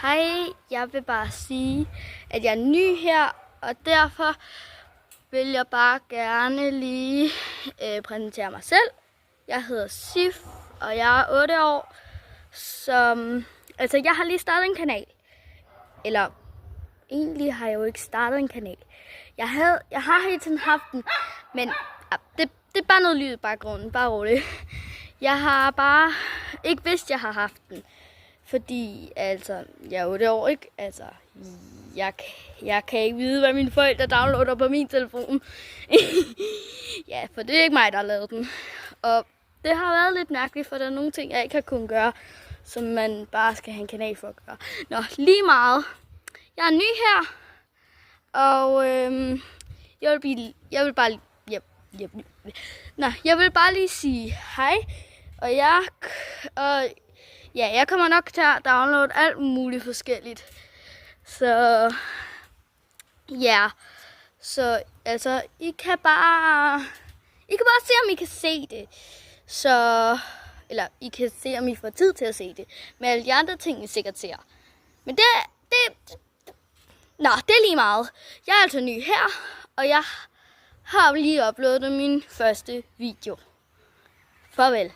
Hej, jeg vil bare sige, at jeg er ny her, og derfor vil jeg bare gerne lige præsentere mig selv. Jeg hedder Sif, og jeg er 8 år. Jeg har lige startet en kanal. Eller, egentlig har jeg jo ikke startet en kanal. Jeg har hele tiden haft den, men det er bare noget lyd i baggrunden, bare roligt. Jeg har bare ikke vidst, jeg har haft den. Fordi, jeg er 8 år, ikke? Jeg kan ikke vide, hvad mine forældre downloader på min telefon. Ja, for det er ikke mig, der har lavet den. Og det har været lidt mærkeligt, for der er nogle ting, jeg ikke har kunnet gøre, som man bare skal have en kanal for at gøre. Nå, lige meget. Jeg er ny her, og jeg vil bare lige sige hej. Og jeg kommer nok til at downloade alt muligt forskelligt. Så I kan bare se, om I kan se det. Eller I kan se, om I får tid til at se det. Men alle de andre ting, I sikkert ser. Men det er lige meget. Jeg er altså ny her, og jeg har lige uploadet min første video. Farvel.